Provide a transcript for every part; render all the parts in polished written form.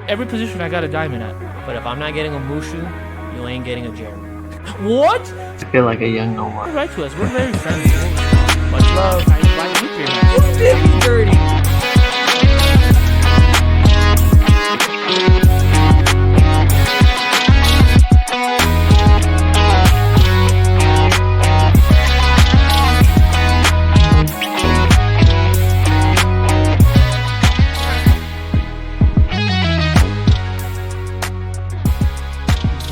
Every position I got a diamond at. But if I'm not getting a Mushu, you ain't getting a Jeremy. What? I feel like a young Noah. Write to us. We're very friendly. Much love. Why you fear me? You dirty.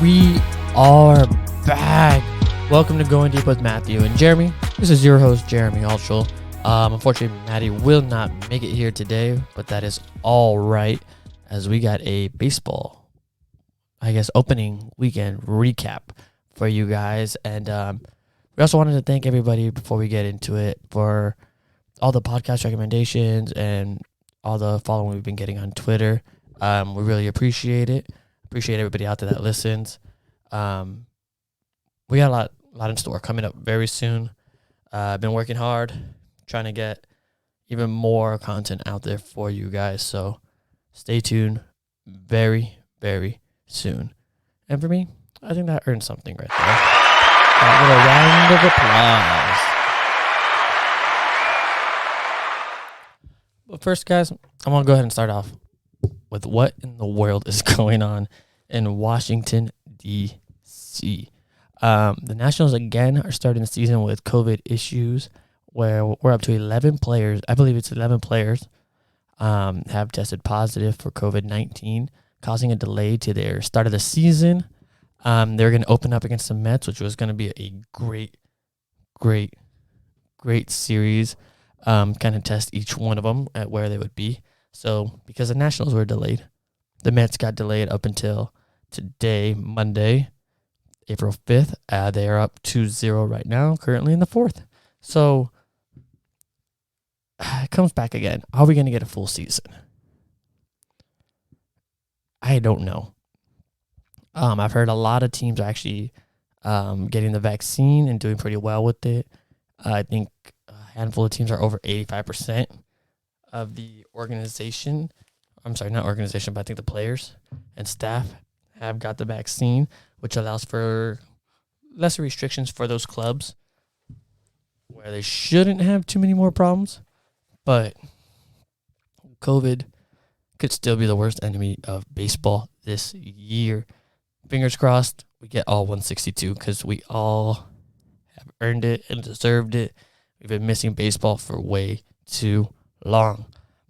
We are back. Welcome to Going Deep with Matthew and Jeremy. This is your host, Jeremy Altschul. Unfortunately, Maddie will not make it here today, but that is all right, as we got a baseball, opening weekend recap for you guys. And we also wanted to thank everybody before we get into it for all the podcast recommendations and all the following we've been getting on Twitter. We really appreciate it. Appreciate everybody out there that listens. We got a lot in store coming up very soon. I've been working hard, trying to get even more content out there for you guys. So stay tuned very, very soon. And for me, I think that earned something right there. A little round of applause. But first, guys, I want to go ahead and start off with what in the world is going on in Washington, D.C. The Nationals, again, are starting the season with COVID issues where we're up to 11 players. I believe it's 11 players have tested positive for COVID-19, causing a delay to their start of the season. They're going to open up against the Mets, which was going to be a great series. Kind of test each one of them at where they would be. So because the Nationals were delayed, the Mets got delayed up until today, Monday, April 5th. They are up 2-0 right now, currently in the fourth. So it comes back again. Are we going to get a full season? I don't know. I've heard a lot of teams are actually getting the vaccine and doing pretty well with it. I think a handful of teams are over 85% of the organization. I'm sorry, not organization, but I think the players and staff have got the vaccine, which allows for lesser restrictions for those clubs where they shouldn't have too many more problems. But COVID could still be the worst enemy of baseball this year. Fingers crossed we get all 162 because we all have earned it and deserved it. We've been missing baseball for way too long.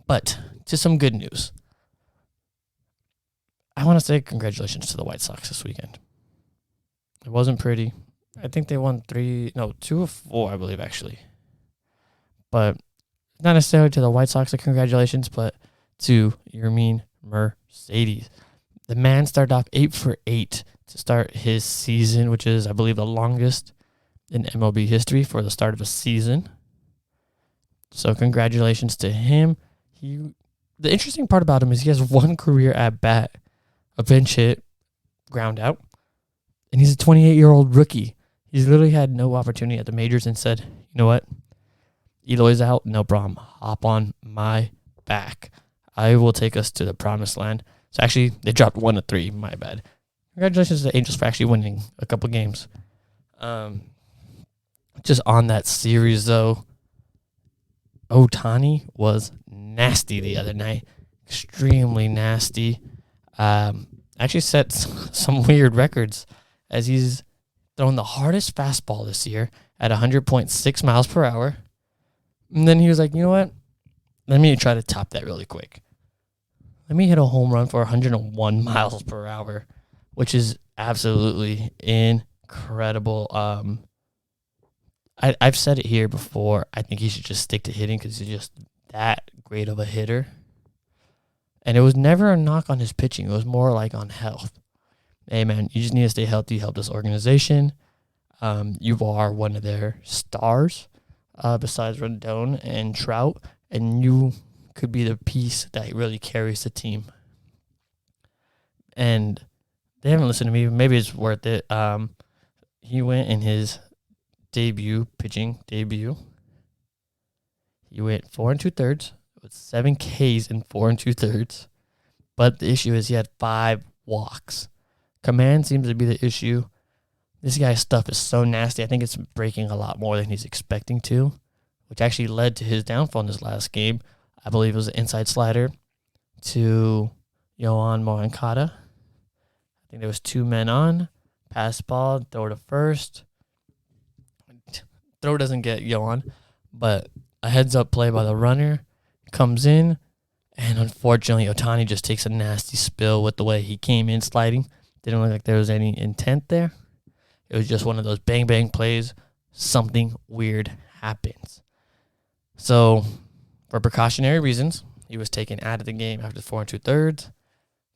But to some good news. I want to say congratulations to the White Sox this weekend. It wasn't pretty. I think they won 2 of 4, I believe, actually. But not necessarily to the White Sox, congratulations, but to Yermin Mercedes. The man started off 8 for 8 to start his season, which is, I believe, the longest in MLB history for the start of a season. So congratulations to him. The interesting part about him is he has one career at bat, a pinch hit, ground out, and he's a 28-year-old rookie. He's literally had no opportunity at the majors and said, you know what? Eloy's out, no problem. Hop on my back. I will take us to the promised land. So actually, they dropped 1 of 3. My bad. Congratulations to the Angels for actually winning a couple games. Just on that series, though, Ohtani was nasty the other night. Extremely nasty. Actually set some weird records as he's thrown the hardest fastball this year at 100.6 miles per hour. And then he was like, you know what? Let me try to top that really quick. Let me hit a home run for 101 miles per hour, which is absolutely incredible. I've said it here before. I think he should just stick to hitting because he's just that great of a hitter. And it was never a knock on his pitching. It was more like on health. Hey, man, you just need to stay healthy, help this organization. You are one of their stars besides Rendon and Trout, and you could be the piece that really carries the team. And they haven't listened to me. Maybe it's worth it. He went in his pitching debut. He went 4 2/3 with 7 Ks in 4 2/3. But the issue is he had 5 walks. Command seems to be the issue. This guy's stuff is so nasty. I think it's breaking a lot more than he's expecting to, which actually led to his downfall in his last game. I believe it was an inside slider to Yohan Moncada. I think there was 2 men on. Pass ball, throw to first. Throw doesn't get Yohan, but a heads-up play by the runner comes in, and unfortunately, Ohtani just takes a nasty spill with the way he came in sliding. Didn't look like there was any intent there. It was just one of those bang-bang plays. Something weird happens. So, for precautionary reasons, he was taken out of the game after 4 2/3.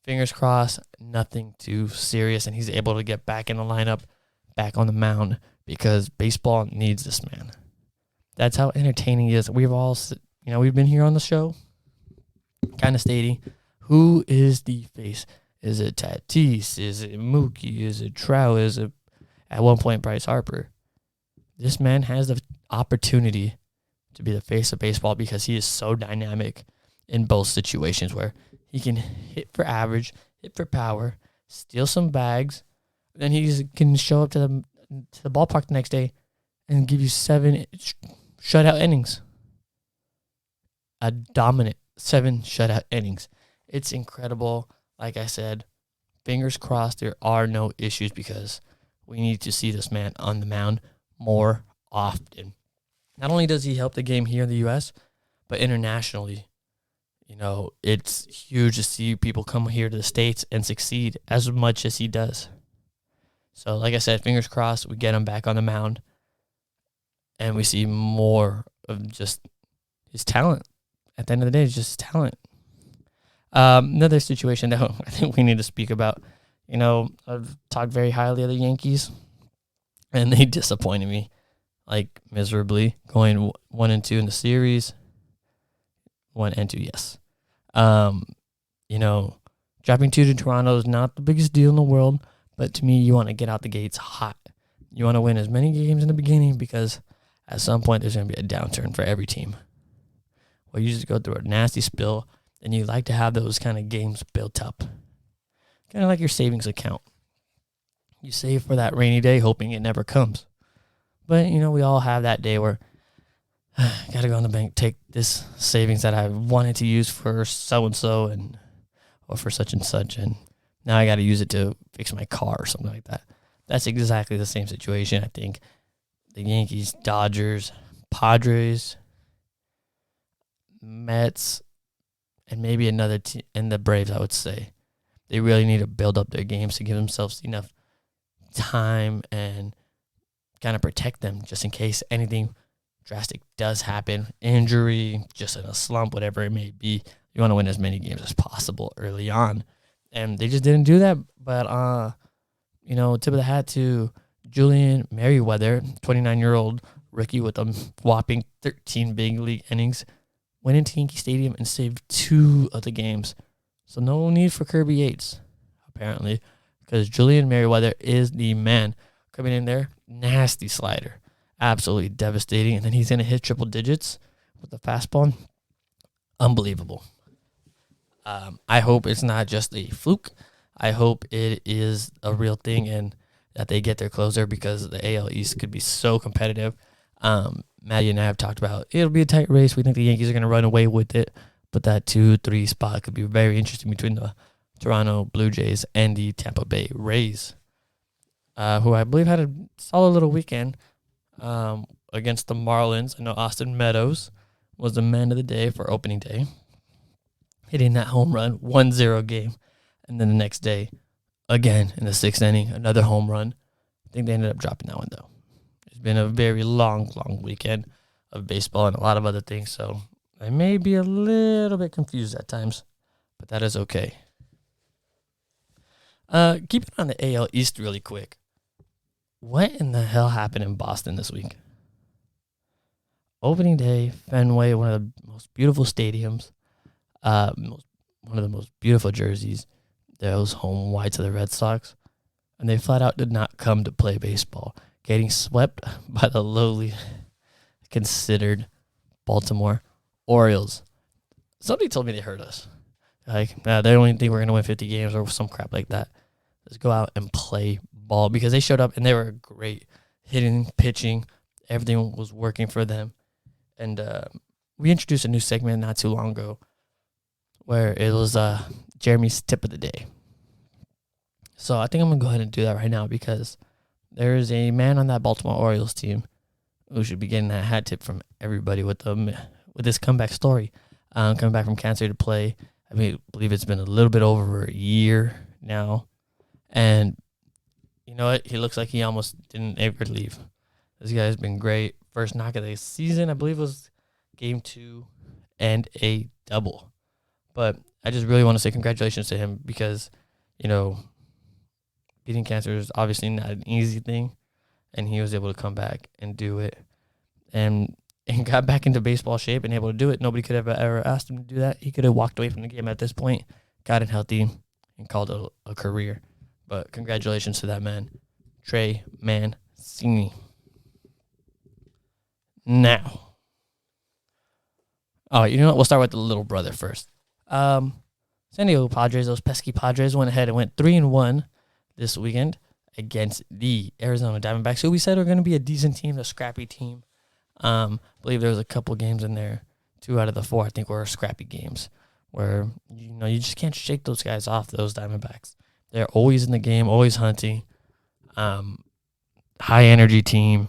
Fingers crossed, nothing too serious, and he's able to get back in the lineup, back on the mound, because baseball needs this man. That's how entertaining he is. We've been here on the show, kind of stating, who is the face? Is it Tatis? Is it Mookie? Is it Trout? Is it, at one point, Bryce Harper? This man has the opportunity to be the face of baseball because he is so dynamic in both situations where he can hit for average, hit for power, steal some bags, then he can show up to the ballpark the next day and give you 7 shutout innings. A dominant 7 shutout innings. It's incredible. Like I said, fingers crossed there are no issues because we need to see this man on the mound more often. Not only does he help the game here in the U.S., but internationally. It's huge to see people come here to the States and succeed as much as he does. So, like I said, fingers crossed we get him back on the mound and we see more of just his talent. At the end of the day, it's just his talent. Another situation that I think we need to speak about. I've talked very highly of the Yankees, and they disappointed me, miserably, going 1-2 in the series. 1-2, yes. Dropping 2 to Toronto is not the biggest deal in the world, but to me, you want to get out the gates hot. You want to win as many games in the beginning because at some point there's going to be a downturn for every team. Well, you just go through a nasty spill, and you like to have those kind of games built up. Kind of like your savings account. You save for that rainy day, hoping it never comes. But, we all have that day where got to go in the bank, take this savings that I wanted to use for so-and-so or for such and such, and now I got to use it to fix my car or something like that. That's exactly the same situation. I think the Yankees, Dodgers, Padres, Mets, and maybe another team, and the Braves, I would say. They really need to build up their games to give themselves enough time and kind of protect them just in case anything drastic does happen, injury, just in a slump, whatever it may be. You want to win as many games as possible early on. And they just didn't do that. But, tip of the hat to Julian Merriweather, 29-year-old rookie with a whopping 13 big league innings, went into Yankee Stadium and saved 2 of the games. So no need for Kirby Yates, apparently, because Julian Merriweather is the man coming in there. Nasty slider. Absolutely devastating. And then he's going to hit triple digits with the fastball. Unbelievable. I hope it's not just a fluke. I hope it is a real thing and that they get their closer because the AL East could be so competitive. Maddie and I have talked about it'll be a tight race. We think the Yankees are going to run away with it. But that 2-3 spot could be very interesting between the Toronto Blue Jays and the Tampa Bay Rays, who I believe had a solid little weekend against the Marlins. I know Austin Meadows was the man of the day for opening day, hitting that home run, 1-0 game. And then the next day, again, in the 6th inning, another home run. I think they ended up dropping that one, though. It's been a very long weekend of baseball and a lot of other things, so I may be a little bit confused at times, but that is okay. Keep it on the AL East really quick. What in the hell happened in Boston this week? Opening day, Fenway, one of the most beautiful stadiums, one of the most beautiful jerseys, those home whites of the Red Sox, and they flat out did not come to play baseball, getting swept by the lowly considered Baltimore Orioles. Somebody told me they heard us. Like, they only think we're going to win 50 games or some crap like that. Let's go out and play ball because they showed up and they were great. Hitting, pitching, everything was working for them. And we introduced a new segment not too long ago where it was Jeremy's tip of the day. So I think I'm going to go ahead and do that right now because there is a man on that Baltimore Orioles team who should be getting that hat tip from everybody with this comeback story. Coming back from cancer to play. I believe it's been a little bit over a year now. And you know what? He looks like he almost didn't ever leave. This guy has been great. First knock of the season, I believe, was game 2 and a double. But I just really want to say congratulations to him because, you know, beating cancer is obviously not an easy thing. And he was able to come back and do it. And got back into baseball shape and able to do it. Nobody could have ever asked him to do that. He could have walked away from the game at this point, got it healthy, and called it a career. But congratulations to that man, Trey Mancini. Now, you know what? We'll start with the little brother first. San Diego Padres, those pesky Padres, went ahead and went 3-1 this weekend against the Arizona Diamondbacks, who we said are going to be a decent team, a scrappy team. I believe there was a couple games in there, 2 out of the 4, I think, were scrappy games where, you know, you just can't shake those guys off, those Diamondbacks. They're always in the game, always hunting. High energy team.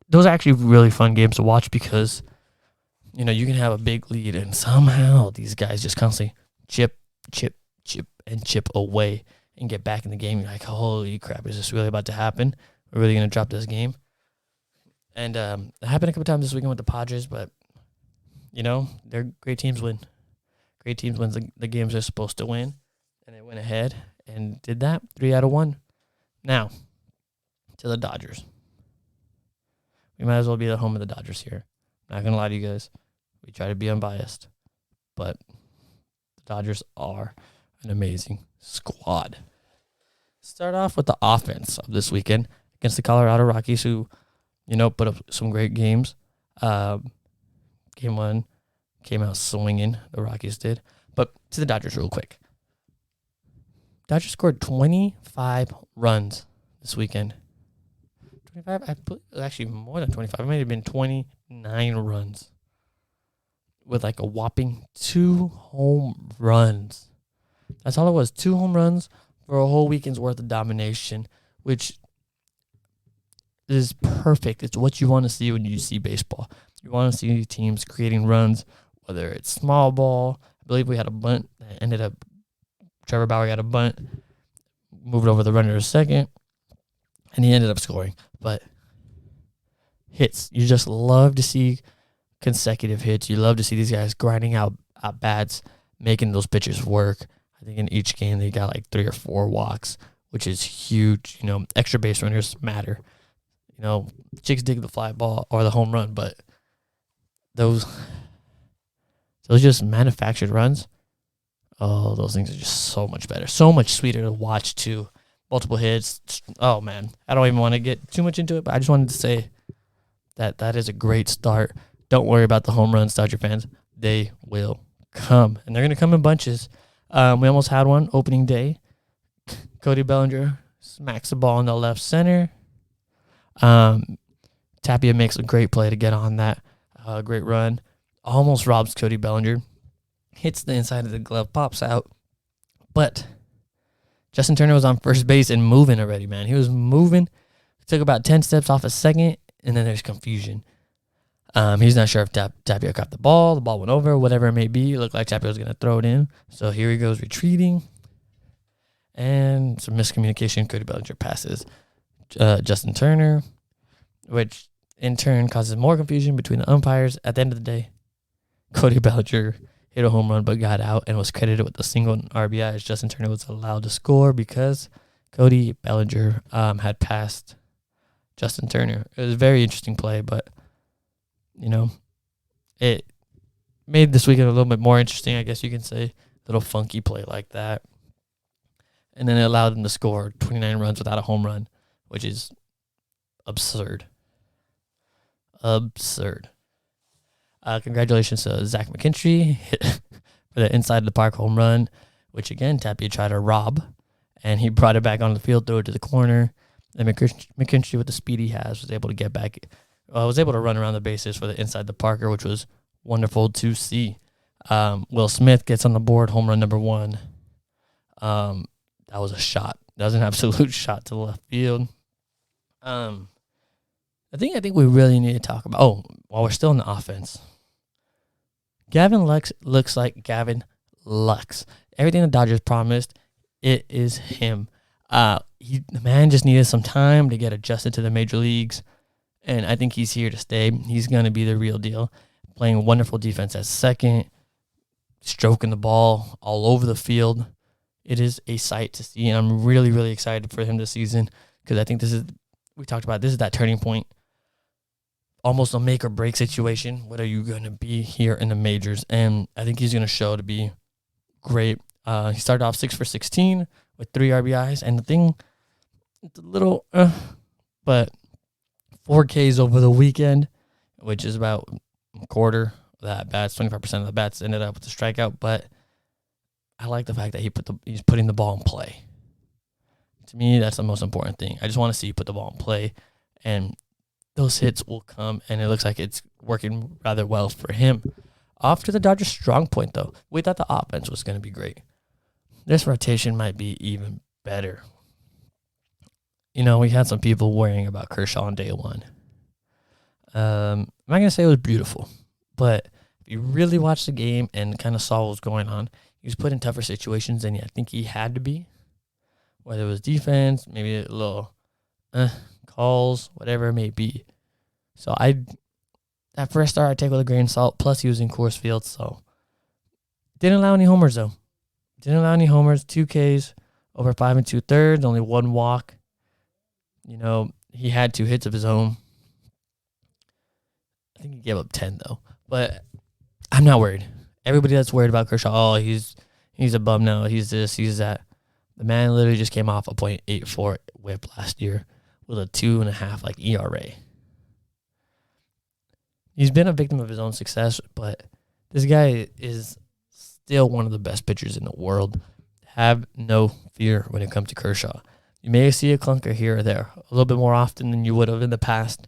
Those are actually really fun games to watch because, you know, you can have a big lead and somehow these guys just constantly chip away and get back in the game. You're like, holy crap, is this really about to happen? We're really going to drop this game? And it happened a couple times this weekend with the Padres, but, you know, they're great teams win. Great teams win the games they're supposed to win. And they went ahead and did that, 3 out of 1. Now, to the Dodgers. We might as well be the home of the Dodgers here. Not going to lie to you guys. We try to be unbiased. But the Dodgers are an amazing squad. Start off with the offense of this weekend against the Colorado Rockies, who, you know, put up some great games. Game 1 came out swinging, the Rockies did. But to the Dodgers real quick. Dodgers scored 25 runs this weekend. 25? Actually more than 25. It might have been 29 runs. With like a whopping 2 home runs. That's all it was. 2 home runs for a whole weekend's worth of domination, which is perfect. It's what you want to see when you see baseball. You want to see teams creating runs, whether it's small ball. I believe we had a bunt that ended up, Trevor Bauer got a bunt, moved over the runner to second, and he ended up scoring. But hits, you just love to see consecutive hits. You love to see these guys grinding out bats, making those pitchers work. I think in each game they got like 3 or 4 walks, which is huge. You know, extra base runners matter. You know, chicks dig the fly ball or the home run, but those just manufactured runs, oh, those things are just so much better. So much sweeter to watch, too. Multiple hits. Oh, man. I don't even want to get too much into it, but I just wanted to say that is a great start. Don't worry about the home runs, Dodger fans. They will come, and they're going to come in bunches. We almost had one opening day. Cody Bellinger smacks the ball in the left center. Tapia makes a great play to get on that. Great run. Almost robs Cody Bellinger. Hits the inside of the glove, pops out. But Justin Turner was on first base and moving already, man. He was moving. Took about 10 steps off a second, and then there's confusion. He's not sure if Tapia caught the ball went over, whatever it may be. It looked like Tapia was going to throw it in. So here he goes retreating. And some miscommunication. Cody Bellinger passes Justin Turner, which in turn causes more confusion between the umpires. At the end of the day, Cody Bellinger hit a home run but got out and was credited with a single RBI as Justin Turner was allowed to score because Cody Bellinger had passed Justin Turner. It was a very interesting play, but, you know, it made this weekend a little bit more interesting, I guess you can say. A little funky play like that. And then it allowed them to score 29 runs without a home run, which is absurd. Absurd. Congratulations to Zach McKinstry. for the inside of the park home run, which again Tapia tried to rob, and he brought it back on the field, threw it to the corner. And McKinstry, with the speed he has, was able to get back. Was able to run around the bases for the inside the Parker, which was wonderful to see. Will Smith gets on the board, home run number 1. That was a shot. That was an absolute shot to the left field. I think we really need to talk about. Oh, while we're still in the offense, Gavin Lux looks like Gavin Lux. Everything the Dodgers promised, it is him. The man just needed some time to get adjusted to the major leagues, and I think he's here to stay. He's going to be the real deal, playing wonderful defense at second, stroking the ball all over the field. It is a sight to see, and I'm really, really excited for him this season because I think this is that turning point, almost a make or break situation. What are you going to be here in the majors? And I think he's going to show to be great. He started off 6 for 16 with 3 RBIs, and the thing, it's a little, but 4 Ks over the weekend, which is about a quarter of the at-bats, 25% of the bats ended up with a strikeout, but I like the fact that he's putting the ball in play. To me, that's the most important thing. I just want to see you put the ball in play, and those hits will come, and it looks like it's working rather well for him. Off to the Dodgers' strong point, though. We thought the offense was going to be great. This rotation might be even better. We had some people worrying about Kershaw on day 1. I'm not going to say it was beautiful, but if you really watched the game and kind of saw what was going on, he was put in tougher situations than I think he had to be, whether it was defense, maybe a little calls, whatever it may be. So that first start I take with a grain of salt, plus he was in Coors Field, so didn't allow any homers, though. 2 Ks over 5 2/3, only 1 walk. He had 2 hits of his own. I think he gave up 10, though. But I'm not worried. Everybody that's worried about Kershaw, he's a bum now. He's this, he's that. The man literally just came off a .84 whip last year with a 2.5 ERA. He's been a victim of his own success, but this guy is still one of the best pitchers in the world. Have no fear when it comes to Kershaw. You may see a clunker here or there a little bit more often than you would have in the past.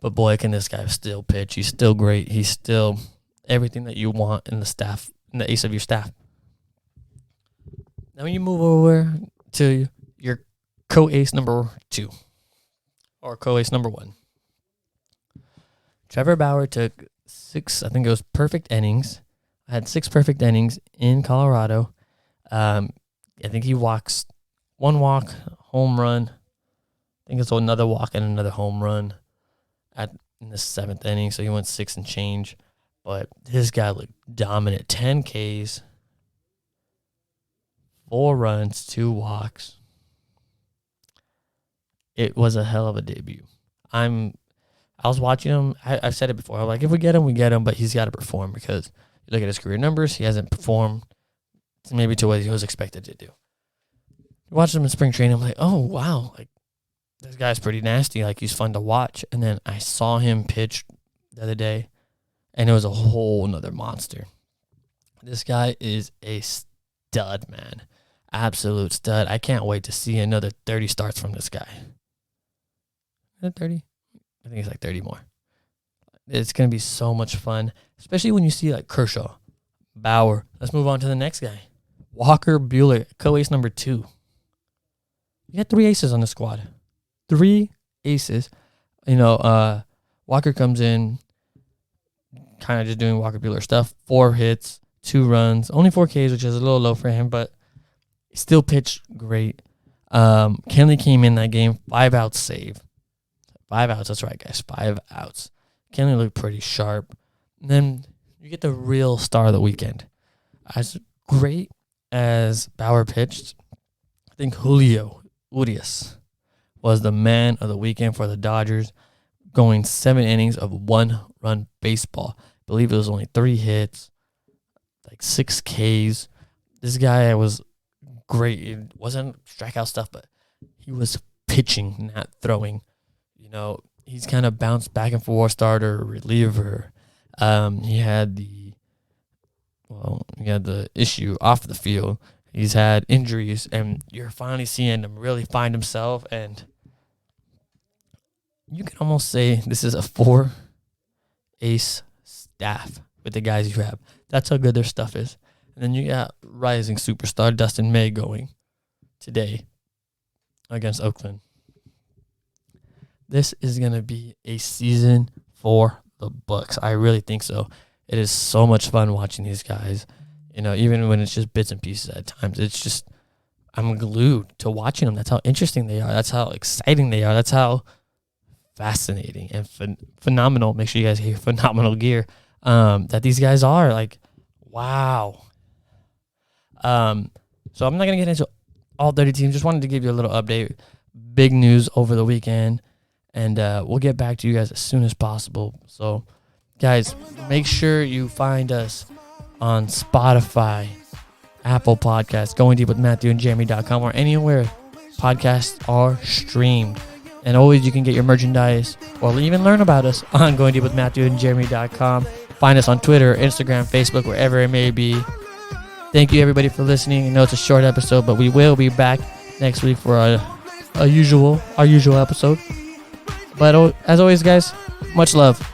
But boy, can this guy still pitch. He's still great. He's still everything that you want in the ace of your staff. Now when you move over to your co-ace number 2 or co-ace number 1. Trevor Bauer took 6, I think it was perfect innings. I had 6 perfect innings in Colorado. I think he walks 1 walk, home run. I think it's another walk and another home run in the 7th inning. So he went 6 and change. But this guy looked dominant. 10 Ks, 4 runs, 2 walks. It was a hell of a debut. I was watching him. I've said it before. I'm like, if we get him, we get him. But he's got to perform because you look at his career numbers. He hasn't performed maybe to what he was expected to do. Watched him in spring training. I'm like, oh, wow. This guy's pretty nasty. He's fun to watch. And then I saw him pitch the other day, and it was a whole nother monster. This guy is a stud, man. Absolute stud. I can't wait to see another 30 starts from this guy. Is it 30? I think it's 30 more. It's going to be so much fun, especially when you see Kershaw, Bauer. Let's move on to the next guy. Walker Buehler, co-ace number 2. You got 3 aces on the squad. 3 aces. Walker comes in kind of just doing Walker Buehler stuff. 4 hits, 2 runs, only 4 Ks, which is a little low for him, but he still pitched great. Kenley came in that game, 5 outs save. 5 outs, that's right, guys, 5 outs. Kenley looked pretty sharp. And then you get the real star of the weekend. As great as Bauer pitched, I think Julio Urias was the man of the weekend for the Dodgers, going 7 innings of 1-run baseball. I believe it was only 3 hits, 6 Ks. This guy was great. It wasn't strikeout stuff, but he was pitching, not throwing. He's kind of bounced back and forth, starter, reliever. He had well, he had the issue off the field. He's had injuries, and you're finally seeing him really find himself. And you can almost say this is a 4-ace staff with the guys you have. That's how good their stuff is. And then you got rising superstar Dustin May going today against Oakland. This is going to be a season for the books. I really think so. It is so much fun watching these guys. Even when it's just bits and pieces at times, it's just, I'm glued to watching them. That's how interesting they are. That's how exciting they are. That's how fascinating and phenomenal. Make sure you guys hear phenomenal gear that these guys are. Like, wow. So I'm not going to get into all 30 teams. Just wanted to give you a little update. Big news over the weekend. And we'll get back to you guys as soon as possible. So, guys, make sure you find us on Spotify, Apple Podcasts, Going Deep with Matthew and Jeremy.com, or anywhere podcasts are streamed. And always you can get your merchandise or even learn about us on Going Deep with Matthew and Jeremy.com. Find us on Twitter, Instagram, Facebook, wherever it may be. Thank you, everybody, for listening. I know it's a short episode, but we will be back next week for our usual episode. But as always, guys, much love.